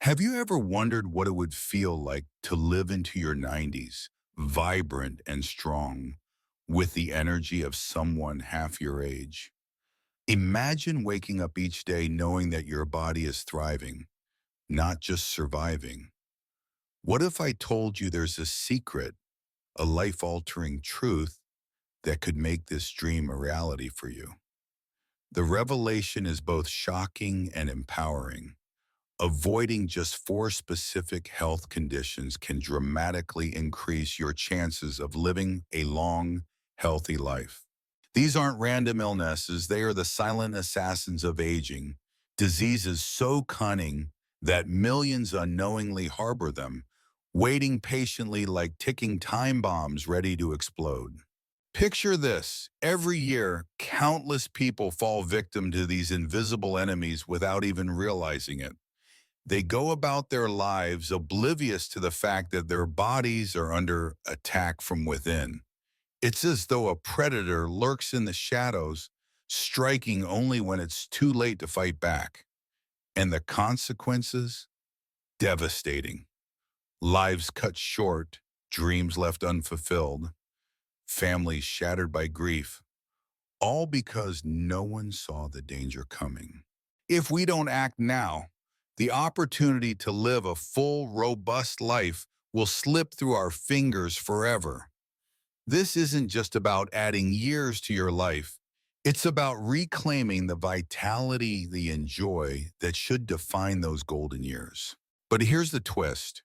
Have you ever wondered what it would feel like to live into your 90s, vibrant and strong, with the energy of someone half your age? Imagine waking up each day knowing that your body is thriving, not just surviving. What if I told you there's a secret, a life-altering truth that could make this dream a reality for you? The revelation is both shocking and empowering. Avoiding just four specific health conditions can dramatically increase your chances of living a long, healthy life. These aren't random illnesses, they are the silent assassins of aging, diseases so cunning that millions unknowingly harbor them, waiting patiently like ticking time bombs ready to explode. Picture this. Every year, countless people fall victim to these invisible enemies without even realizing it. They go about their lives oblivious to the fact that their bodies are under attack from within. It's as though a predator lurks in the shadows, striking only when it's too late to fight back. And the consequences? Devastating. Lives cut short, dreams left unfulfilled, families shattered by grief, all because no one saw the danger coming. If we don't act now, the opportunity to live a full, robust life will slip through our fingers forever. This isn't just about adding years to your life. It's about reclaiming the vitality, the joy that should define those golden years. But here's the twist.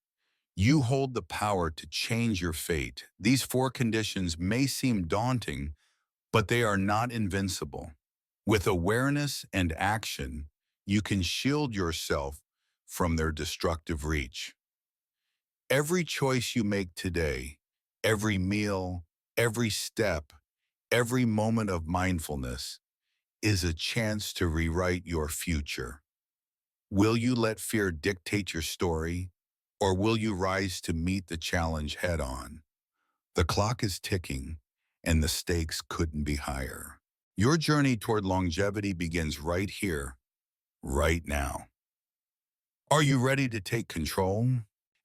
You hold the power to change your fate. These four conditions may seem daunting, but they are not invincible. With awareness and action, you can shield yourself from their destructive reach. Every choice you make today, every meal, every step, every moment of mindfulness is a chance to rewrite your future. Will you let fear dictate your story, or will you rise to meet the challenge head on? The clock is ticking, and the stakes couldn't be higher. Your journey toward longevity begins right here, right now. Are you ready to take control?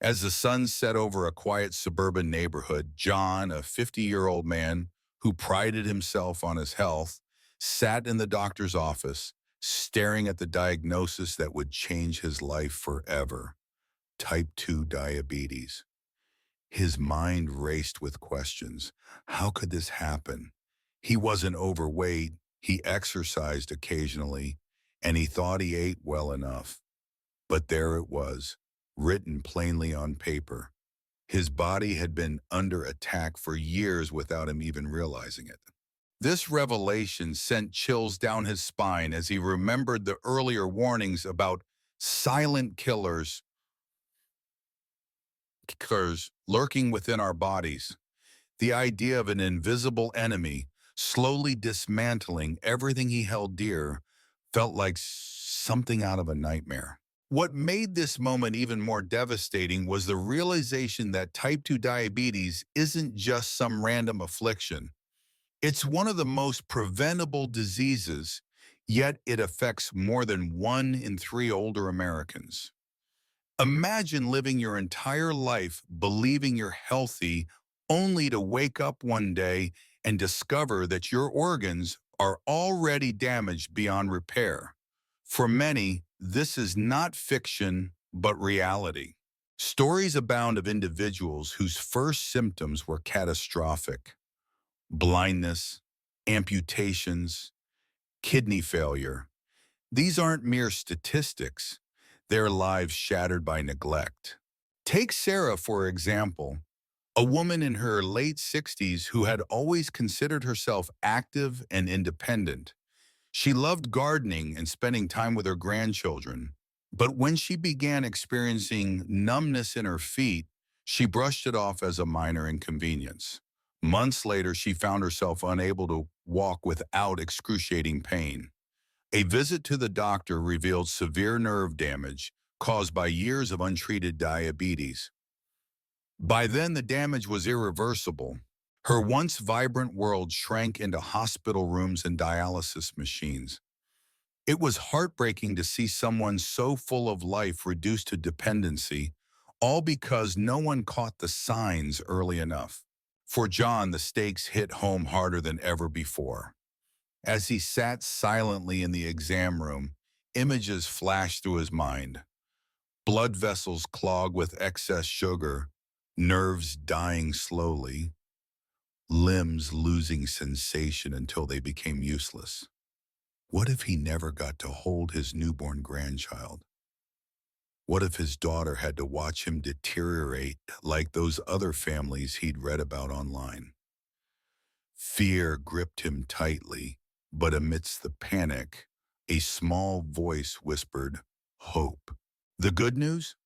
As the sun set over a quiet suburban neighborhood, John, a 50-year-old man who prided himself on his health, sat in the doctor's office, staring at the diagnosis that would change his life forever: type 2 diabetes. His mind raced with questions. How could this happen? He wasn't overweight, he exercised occasionally, and he thought he ate well enough. But there it was, written plainly on paper. His body had been under attack for years without him even realizing it. This revelation sent chills down his spine as he remembered the earlier warnings about silent killers lurking within our bodies. The idea of an invisible enemy slowly dismantling everything he held dear felt like something out of a nightmare. What made this moment even more devastating was the realization that type 2 diabetes isn't just some random affliction. It's one of the most preventable diseases, yet it affects more than 1 in 3 older Americans. Imagine living your entire life believing you're healthy only to wake up one day and discover that your organs are already damaged beyond repair. For many, this is not fiction, but reality. Stories abound of individuals whose first symptoms were catastrophic: blindness, amputations, kidney failure. These aren't mere statistics, their lives shattered by neglect. Take Sarah, for example, a woman in her late 60s who had always considered herself active and independent. She loved gardening and spending time with her grandchildren. But when she began experiencing numbness in her feet, she brushed it off as a minor inconvenience. Months later, she found herself unable to walk without excruciating pain. A visit to the doctor revealed severe nerve damage caused by years of untreated diabetes. By then, the damage was irreversible. Her once vibrant world shrank into hospital rooms and dialysis machines. It was heartbreaking to see someone so full of life reduced to dependency, all because no one caught the signs early enough. For John, the stakes hit home harder than ever before. As he sat silently in the exam room, images flashed through his mind. Blood vessels clogged with excess sugar, nerves dying slowly, limbs losing sensation until they became useless. What if he never got to hold his newborn grandchild? What if his daughter had to watch him deteriorate like those other families he'd read about online? Fear gripped him tightly, but amidst the panic, a small voice whispered, hope. The good news?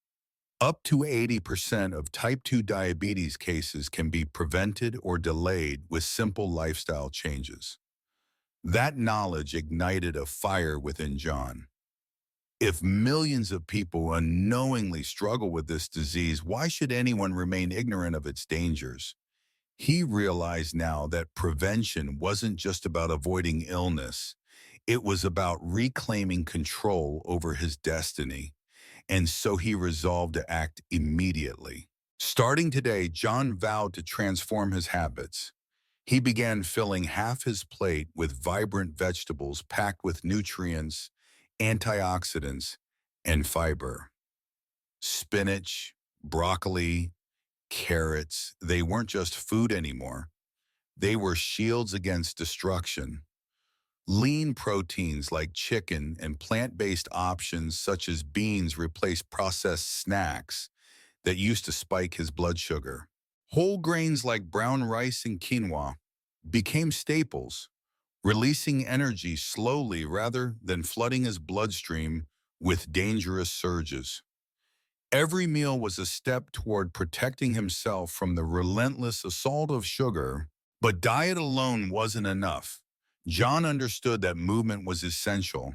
Up to 80% of type 2 diabetes cases can be prevented or delayed with simple lifestyle changes. That knowledge ignited a fire within John. If millions of people unknowingly struggle with this disease, why should anyone remain ignorant of its dangers? He realized now that prevention wasn't just about avoiding illness. It was about reclaiming control over his destiny. And so he resolved to act immediately. Starting today, John vowed to transform his habits. He began filling half his plate with vibrant vegetables packed with nutrients, antioxidants, and fiber. Spinach, broccoli, carrots, they weren't just food anymore. They were shields against destruction. Lean proteins like chicken and plant-based options such as beans replaced processed snacks that used to spike his blood sugar. Whole grains like brown rice and quinoa became staples, releasing energy slowly rather than flooding his bloodstream with dangerous surges. Every meal was a step toward protecting himself from the relentless assault of sugar, but diet alone wasn't enough. John understood that movement was essential.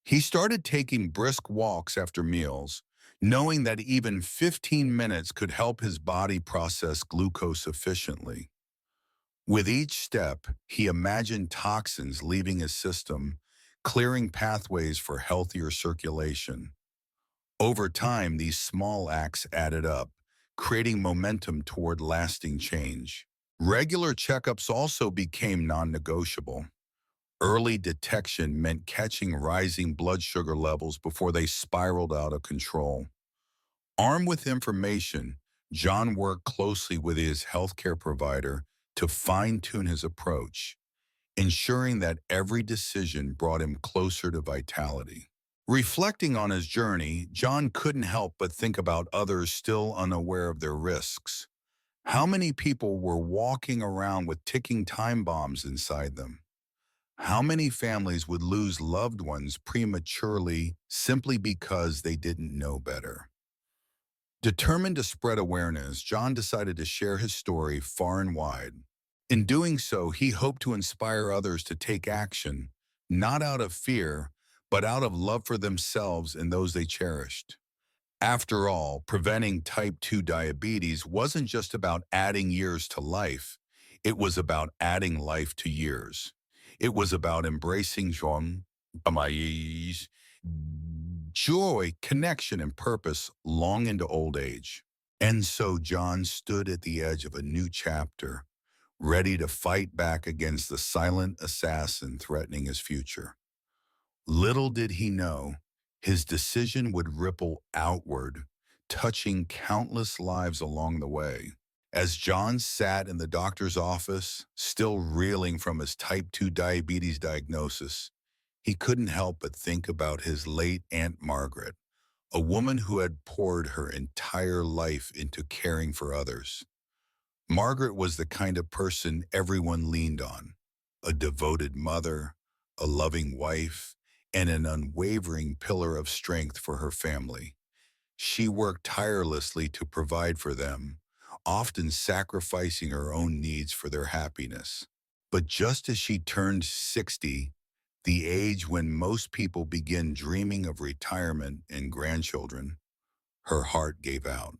He started taking brisk walks after meals, knowing that even 15 minutes could help his body process glucose efficiently. With each step, he imagined toxins leaving his system, clearing pathways for healthier circulation. Over time, these small acts added up, creating momentum toward lasting change. Regular checkups also became non-negotiable. Early detection meant catching rising blood sugar levels before they spiraled out of control. Armed with information, John worked closely with his healthcare provider to fine-tune his approach, ensuring that every decision brought him closer to vitality. Reflecting on his journey, John couldn't help but think about others still unaware of their risks. How many people were walking around with ticking time bombs inside them? How many families would lose loved ones prematurely simply because they didn't know better? Determined to spread awareness, John decided to share his story far and wide. In doing so, he hoped to inspire others to take action, not out of fear, but out of love for themselves and those they cherished. After all, preventing type 2 diabetes wasn't just about adding years to life. It was about adding life to years. It was about embracing joy, connection, and purpose long into old age. And so John stood at the edge of a new chapter, ready to fight back against the silent assassin threatening his future. Little did he know, his decision would ripple outward, touching countless lives along the way. As John sat in the doctor's office, still reeling from his type 2 diabetes diagnosis, he couldn't help but think about his late Aunt Margaret, a woman who had poured her entire life into caring for others. Margaret was the kind of person everyone leaned on, a devoted mother, a loving wife, and an unwavering pillar of strength for her family. She worked tirelessly to provide for them, often sacrificing her own needs for their happiness. But just as she turned 60, the age when most people begin dreaming of retirement and grandchildren, her heart gave out.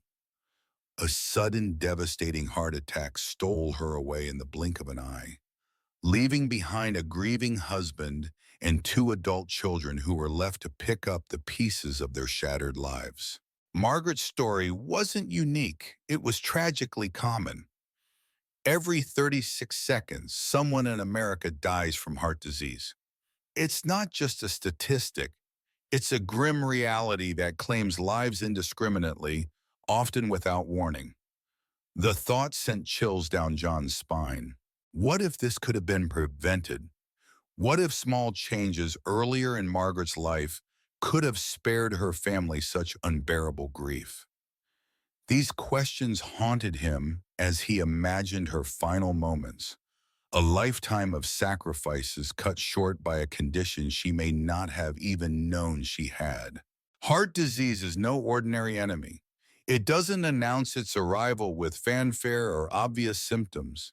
A sudden, devastating heart attack stole her away in the blink of an eye, leaving behind a grieving husband and two adult children who were left to pick up the pieces of their shattered lives. Margaret's story wasn't unique. It was tragically common. Every 36 seconds, someone in America dies from heart disease. It's not just a statistic. It's a grim reality that claims lives indiscriminately, often without warning. The thought sent chills down John's spine. What if this could have been prevented? What if small changes earlier in Margaret's life could have spared her family such unbearable grief? These questions haunted him as he imagined her final moments, a lifetime of sacrifices cut short by a condition she may not have even known she had. Heart disease is no ordinary enemy. It doesn't announce its arrival with fanfare or obvious symptoms.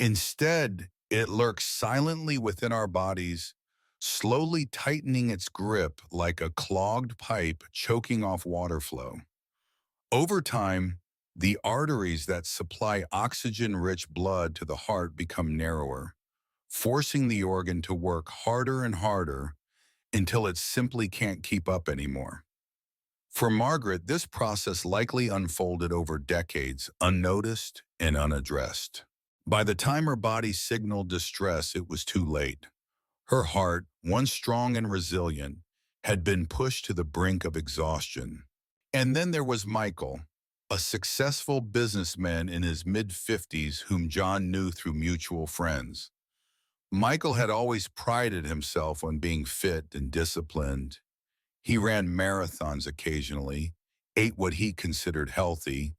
Instead, it lurks silently within our bodies, slowly tightening its grip like a clogged pipe choking off water flow. Over time, the arteries that supply oxygen-rich blood to the heart become narrower, forcing the organ to work harder and harder until it simply can't keep up anymore. For Margaret, this process likely unfolded over decades, unnoticed and unaddressed. By the time her body signaled distress, it was too late. Her heart, once strong and resilient, had been pushed to the brink of exhaustion. And then there was Michael, a successful businessman in his mid-50s whom John knew through mutual friends. Michael had always prided himself on being fit and disciplined. He ran marathons occasionally, ate what he considered healthy,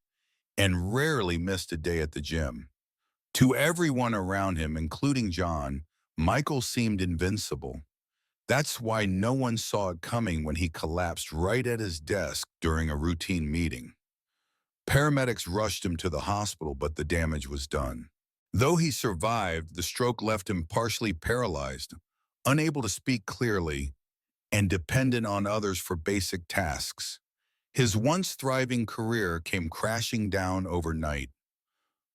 and rarely missed a day at the gym. To everyone around him, including John, Michael seemed invincible. That's why no one saw it coming when he collapsed right at his desk during a routine meeting. Paramedics rushed him to the hospital, but the damage was done. Though he survived, the stroke left him partially paralyzed, unable to speak clearly, and dependent on others for basic tasks. His once thriving career came crashing down overnight,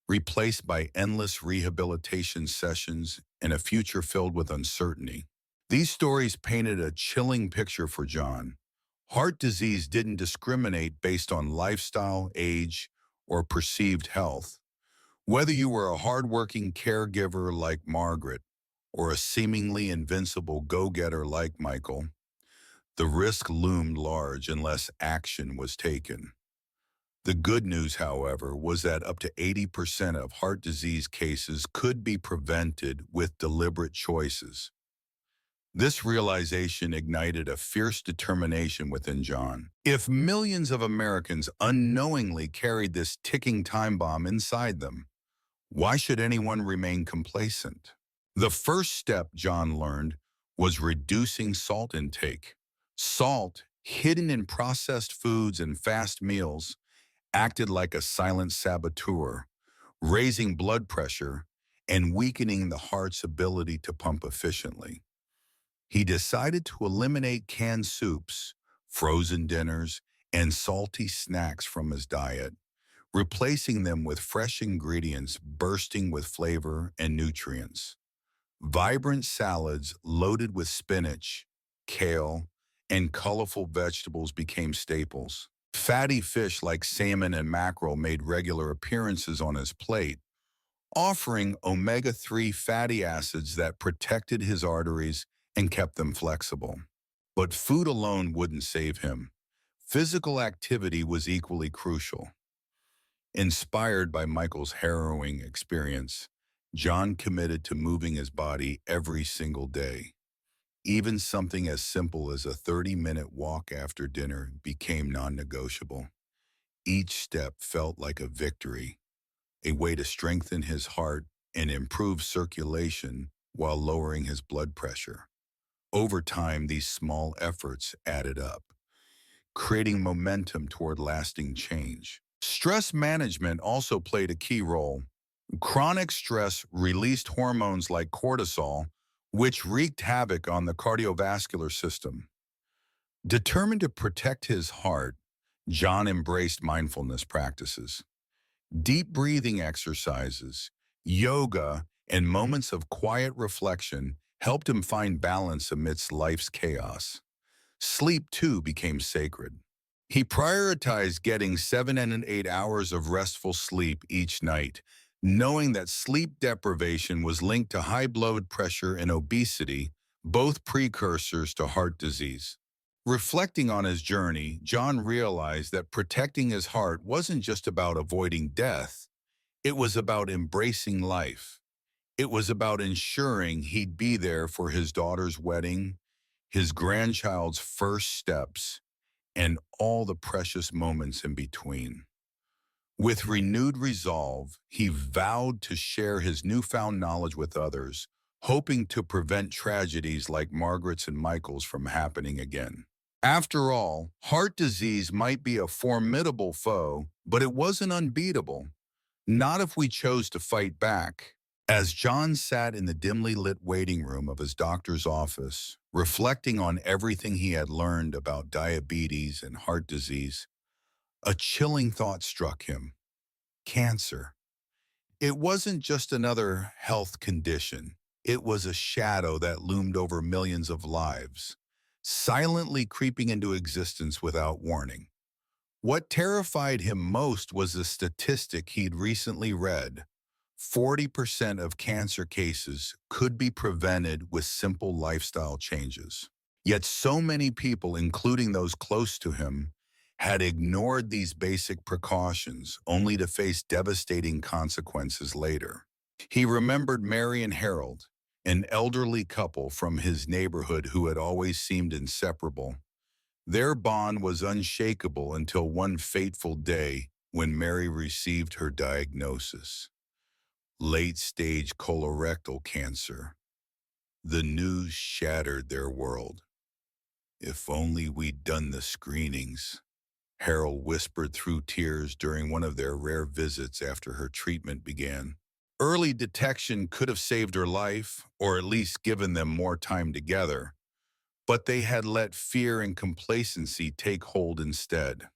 replaced by endless rehabilitation sessions and a future filled with uncertainty. These stories painted a chilling picture for John. Heart disease didn't discriminate based on lifestyle, age, or perceived health. Whether you were a hardworking caregiver like Margaret or a seemingly invincible go-getter like Michael, the risk loomed large unless action was taken. The good news, however, was that up to 80% of heart disease cases could be prevented with deliberate choices. This realization ignited a fierce determination within John. If millions of Americans unknowingly carried this ticking time bomb inside them, why should anyone remain complacent? The first step, John learned, was reducing salt intake. Salt, hidden in processed foods and fast meals, acted like a silent saboteur, raising blood pressure and weakening the heart's ability to pump efficiently. He decided to eliminate canned soups, frozen dinners, and salty snacks from his diet, replacing them with fresh ingredients bursting with flavor and nutrients. Vibrant salads loaded with spinach, kale, and colorful vegetables became staples. Fatty fish like salmon and mackerel made regular appearances on his plate, offering omega-3 fatty acids that protected his arteries and kept them flexible. But food alone wouldn't save him. Physical activity was equally crucial. Inspired by Michael's harrowing experience, John committed to moving his body every single day. Even something as simple as a 30-minute walk after dinner became non-negotiable. Each step felt like a victory, a way to strengthen his heart and improve circulation while lowering his blood pressure. Over time, these small efforts added up, creating momentum toward lasting change. Stress management also played a key role. Chronic stress released hormones like cortisol, which wreaked havoc on the cardiovascular system. Determined to protect his heart, John embraced mindfulness practices. Deep breathing exercises, yoga, and moments of quiet reflection helped him find balance amidst life's chaos. Sleep, too, became sacred. He prioritized getting 7 and 8 hours of restful sleep each night, knowing that sleep deprivation was linked to high blood pressure and obesity, both precursors to heart disease. Reflecting on his journey, John realized that protecting his heart wasn't just about avoiding death, it was about embracing life. It was about ensuring he'd be there for his daughter's wedding, his grandchild's first steps, and all the precious moments in between. With renewed resolve, he vowed to share his newfound knowledge with others, hoping to prevent tragedies like Margaret's and Michael's from happening again. After all, heart disease might be a formidable foe, but it wasn't unbeatable. Not if we chose to fight back. As John sat in the dimly lit waiting room of his doctor's office, reflecting on everything he had learned about diabetes and heart disease, a chilling thought struck him. Cancer. It wasn't just another health condition. It was a shadow that loomed over millions of lives, silently creeping into existence without warning. What terrified him most was a statistic he'd recently read. 40% of cancer cases could be prevented with simple lifestyle changes. Yet so many people, including those close to him, had ignored these basic precautions only to face devastating consequences later. He remembered Mary and Harold, an elderly couple from his neighborhood who had always seemed inseparable. Their bond was unshakable until one fateful day when Mary received her diagnosis: late-stage colorectal cancer. The news shattered their world. "If only we'd done the screenings," Harold whispered through tears during one of their rare visits after her treatment began. Early detection could have saved her life, or at least given them more time together, but they had let fear and complacency take hold instead.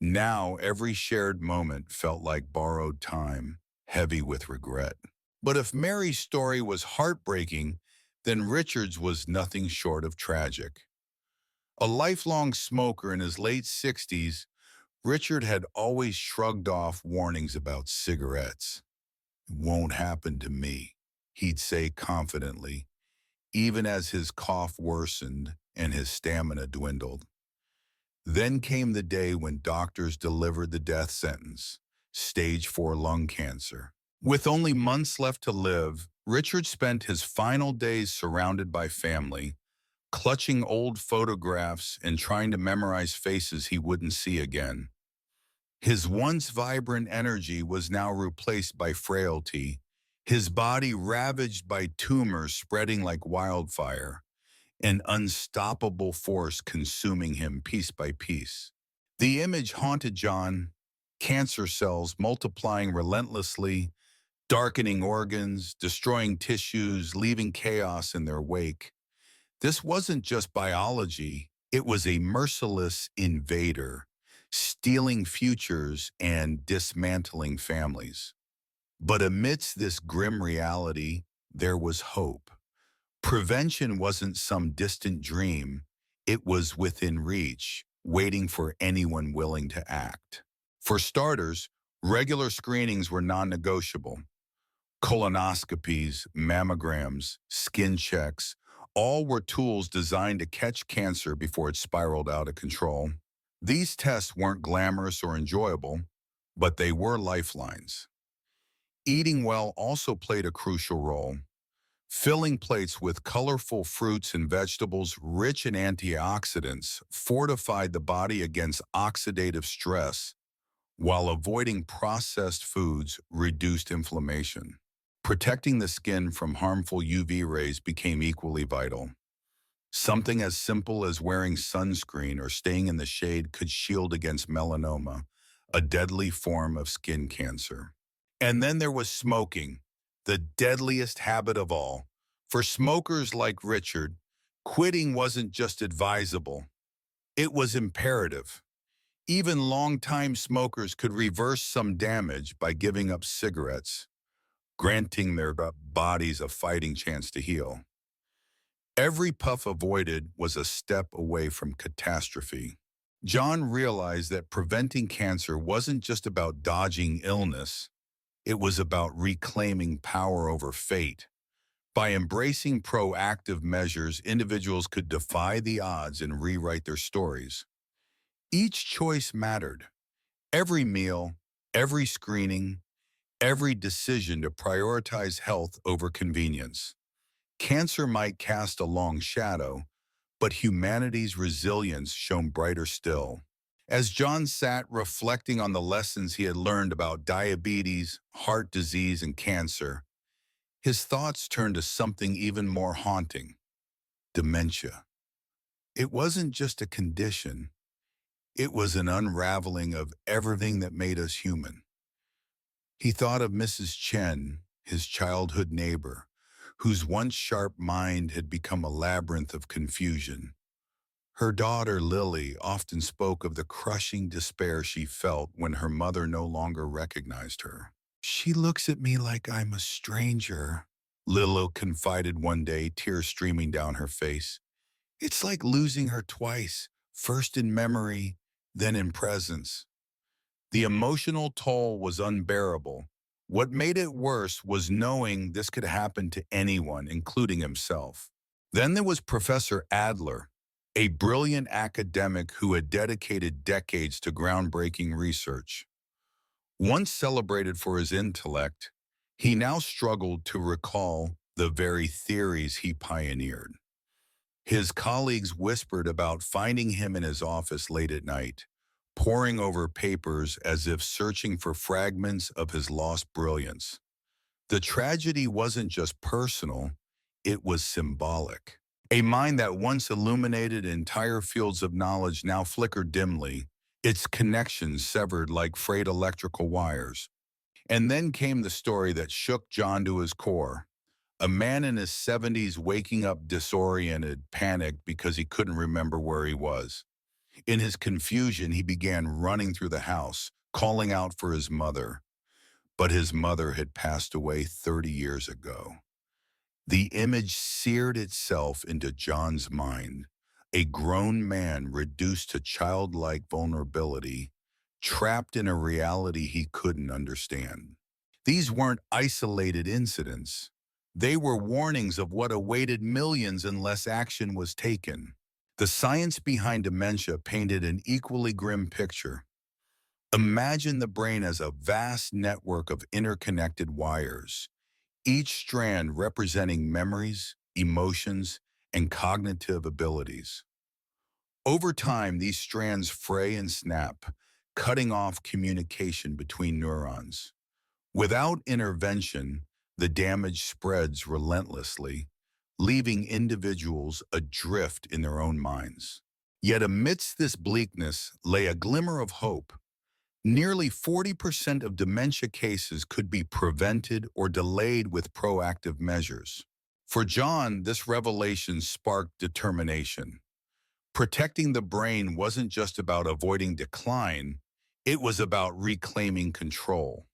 Now every shared moment felt like borrowed time, heavy with regret. But if Mary's story was heartbreaking, then Richard's was nothing short of tragic. A lifelong smoker in his late 60s, Richard had always shrugged off warnings about cigarettes. "It won't happen to me," he'd say confidently, even as his cough worsened and his stamina dwindled. Then came the day when doctors delivered the death sentence: stage 4 lung cancer. With only months left to live, Richard spent his final days surrounded by family, clutching old photographs and trying to memorize faces he wouldn't see again. His once vibrant energy was now replaced by frailty, his body ravaged by tumors spreading like wildfire, an unstoppable force consuming him piece by piece. The image haunted John: cancer cells multiplying relentlessly, darkening organs, destroying tissues, leaving chaos in their wake. This wasn't just biology, it was a merciless invader, stealing futures and dismantling families. But amidst this grim reality, there was hope. Prevention wasn't some distant dream, it was within reach, waiting for anyone willing to act. For starters, regular screenings were non-negotiable. Colonoscopies, mammograms, skin checks, all were tools designed to catch cancer before it spiraled out of control. These tests weren't glamorous or enjoyable, but they were lifelines. Eating well also played a crucial role. Filling plates with colorful fruits and vegetables rich in antioxidants fortified the body against oxidative stress, while avoiding processed foods reduced inflammation. Protecting the skin from harmful UV rays became equally vital. Something as simple as wearing sunscreen or staying in the shade could shield against melanoma, a deadly form of skin cancer. And then there was smoking, the deadliest habit of all. For smokers like Richard, quitting wasn't just advisable, it was imperative. Even longtime smokers could reverse some damage by giving up cigarettes, granting their bodies a fighting chance to heal. Every puff avoided was a step away from catastrophe. John realized that preventing cancer wasn't just about dodging illness, it was about reclaiming power over fate. By embracing proactive measures, individuals could defy the odds and rewrite their stories. Each choice mattered. Every meal, every screening, every decision to prioritize health over convenience. Cancer might cast a long shadow, but humanity's resilience shone brighter still. As John sat reflecting on the lessons he had learned about diabetes, heart disease, and cancer, his thoughts turned to something even more haunting: dementia. It wasn't just a condition, it was an unraveling of everything that made us human. He thought of Mrs. Chen, his childhood neighbor, whose once sharp mind had become a labyrinth of confusion. Her daughter, Lily, often spoke of the crushing despair she felt when her mother no longer recognized her. "She looks at me like I'm a stranger," Lilo confided one day, tears streaming down her face. "It's like losing her twice, first in memory, then in presence." The emotional toll was unbearable. What made it worse was knowing this could happen to anyone, including himself. Then there was Professor Adler, a brilliant academic who had dedicated decades to groundbreaking research. Once celebrated for his intellect, he now struggled to recall the very theories he pioneered. His colleagues whispered about finding him in his office late at night, poring over papers as if searching for fragments of his lost brilliance. The tragedy wasn't just personal, it was symbolic. A mind that once illuminated entire fields of knowledge now flickered dimly, its connections severed like frayed electrical wires. And then came the story that shook John to his core. A man in his 70s waking up disoriented, panicked because he couldn't remember where he was. In his confusion, he began running through the house, calling out for his mother. But his mother had passed away 30 years ago. The image seared itself into John's mind. A grown man reduced to childlike vulnerability, trapped in a reality he couldn't understand. These weren't isolated incidents. They were warnings of what awaited millions unless action was taken. The science behind dementia painted an equally grim picture. Imagine the brain as a vast network of interconnected wires, each strand representing memories, emotions, and cognitive abilities. Over time, these strands fray and snap, cutting off communication between neurons. Without intervention, the damage spreads relentlessly, leaving individuals adrift in their own minds. Yet amidst this bleakness lay a glimmer of hope. Nearly 40% of dementia cases could be prevented or delayed with proactive measures. For John, this revelation sparked determination. Protecting the brain wasn't just about avoiding decline, it was about reclaiming control.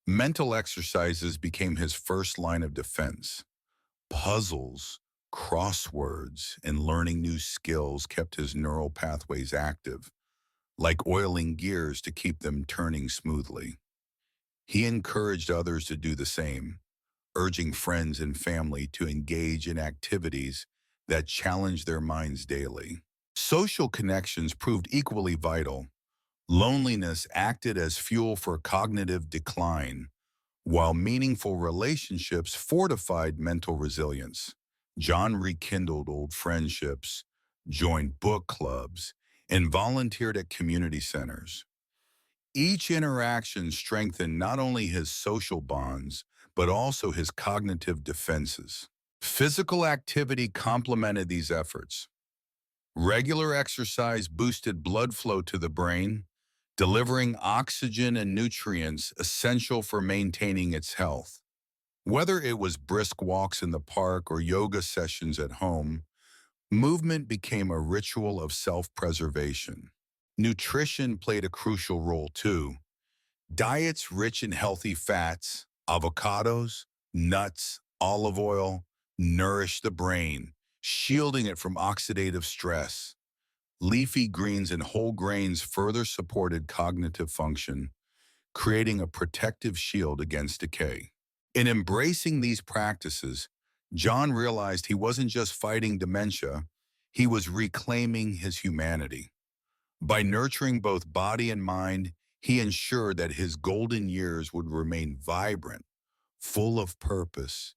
Mental exercises became his first line of defense. Puzzles, crosswords, and learning new skills kept his neural pathways active, like oiling gears to keep them turning smoothly. He encouraged others to do the same, urging friends and family to engage in activities that challenged their minds daily. Social connections proved equally vital. Loneliness acted as fuel for cognitive decline, while meaningful relationships fortified mental resilience. John rekindled old friendships, joined book clubs, and volunteered at community centers. Each interaction strengthened not only his social bonds, but also his cognitive defenses. Physical activity complemented these efforts. Regular exercise boosted blood flow to the brain, delivering oxygen and nutrients essential for maintaining its health. Whether it was brisk walks in the park or yoga sessions at home, movement became a ritual of self-preservation. Nutrition played a crucial role too. Diets rich in healthy fats, avocados, nuts, olive oil, nourish the brain, shielding it from oxidative stress. Leafy greens and whole grains further supported cognitive function, creating a protective shield against decay. In embracing these practices, John realized he wasn't just fighting dementia, he was reclaiming his humanity. By nurturing both body and mind, he ensured that his golden years would remain vibrant, full of purpose,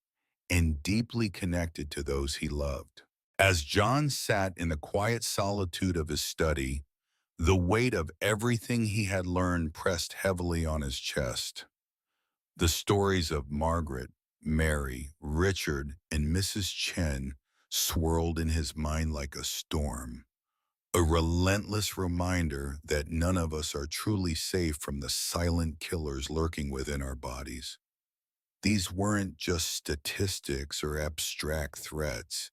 and deeply connected to those he loved. As John sat in the quiet solitude of his study, the weight of everything he had learned pressed heavily on his chest. The stories of Margaret, Mary, Richard, and Mrs. Chen swirled in his mind like a storm, a relentless reminder that none of us are truly safe from the silent killers lurking within our bodies. These weren't just statistics or abstract threats.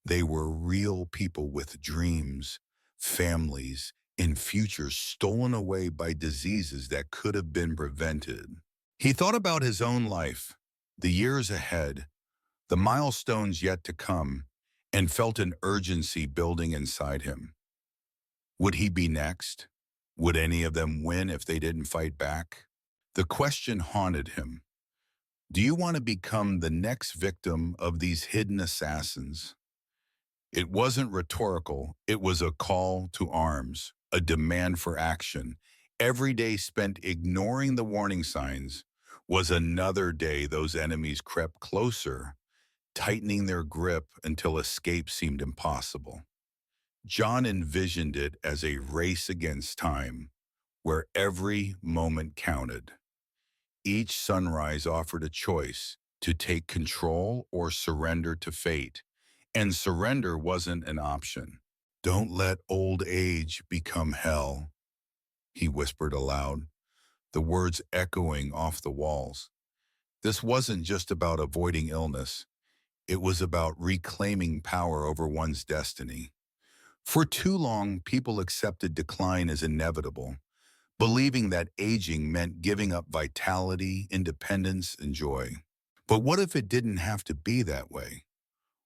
They were real people with dreams, families, and futures stolen away by diseases that could have been prevented. He thought about his own life, the years ahead, the milestones yet to come, and felt an urgency building inside him. Would he be next? Would any of them win if they didn't fight back? The question haunted him. Do you want to become the next victim of these hidden assassins? It wasn't rhetorical, it was a call to arms, a demand for action. Every day spent ignoring the warning signs was another day those enemies crept closer, tightening their grip until escape seemed impossible. John envisioned it as a race against time, where every moment counted. Each sunrise offered a choice to take control or surrender to fate, and surrender wasn't an option. "Don't let old age become hell," he whispered aloud, the words echoing off the walls. This wasn't just about avoiding illness. It was about reclaiming power over one's destiny. For too long, people accepted decline as inevitable, believing that aging meant giving up vitality, independence, and joy. But what if it didn't have to be that way?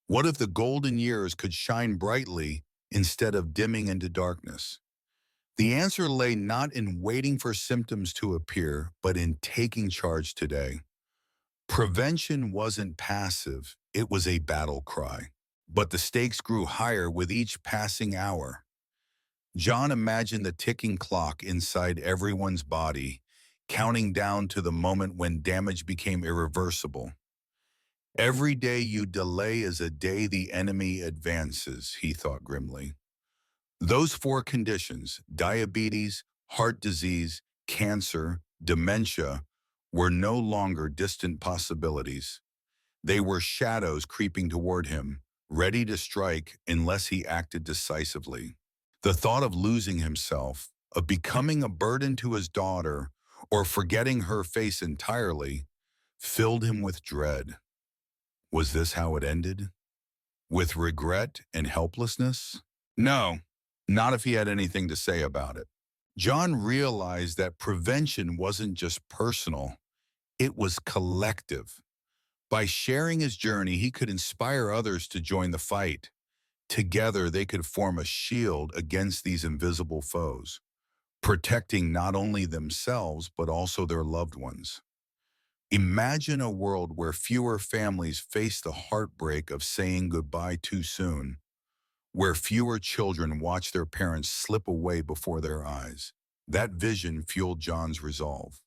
What if the golden years could shine brightly instead of dimming into darkness? The answer lay not in waiting for symptoms to appear, but in taking charge today. Prevention wasn't passive, it was a battle cry. But the stakes grew higher with each passing hour. John imagined the ticking clock inside everyone's body, counting down to the moment when damage became irreversible. Every day you delay is a day the enemy advances, he thought grimly. Those four conditions, diabetes, heart disease, cancer, dementia, were no longer distant possibilities. They were shadows creeping toward him, ready to strike unless he acted decisively. The thought of losing himself, of becoming a burden to his daughter, or forgetting her face entirely, filled him with dread. Was this how it ended? With regret and helplessness? No, not if he had anything to say about it. John realized that prevention wasn't just personal, it was collective. By sharing his journey, he could inspire others to join the fight. Together, they could form a shield against these invisible foes, protecting not only themselves, but also their loved ones. Imagine a world where fewer families face the heartbreak of saying goodbye too soon, where fewer children watch their parents slip away before their eyes. That vision fueled John's resolve.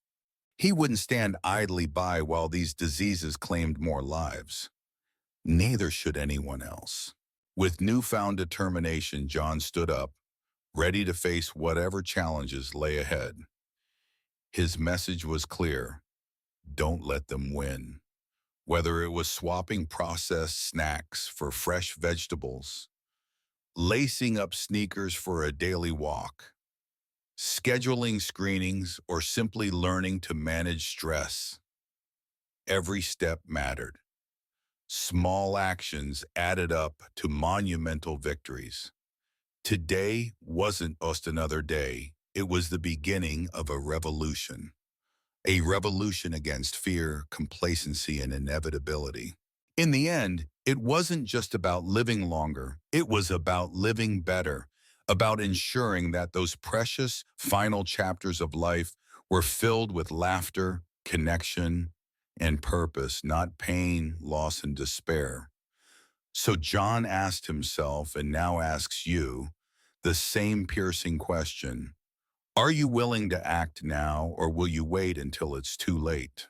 He wouldn't stand idly by while these diseases claimed more lives. Neither should anyone else. With newfound determination, John stood up, ready to face whatever challenges lay ahead. His message was clear: don't let them win. Whether it was swapping processed snacks for fresh vegetables, lacing up sneakers for a daily walk, scheduling screenings, or simply learning to manage stress, every step mattered. Small actions added up to monumental victories. Today wasn't just another day, it was the beginning of a revolution. A revolution against fear, complacency, and inevitability. In the end, It wasn't just about living longer, it was about living better, about ensuring that those precious final chapters of life were filled with laughter, connection, and purpose, not pain, loss, and despair. So John asked himself, and now asks you, the same piercing question. Are you willing to act now, or will you wait until it's too late?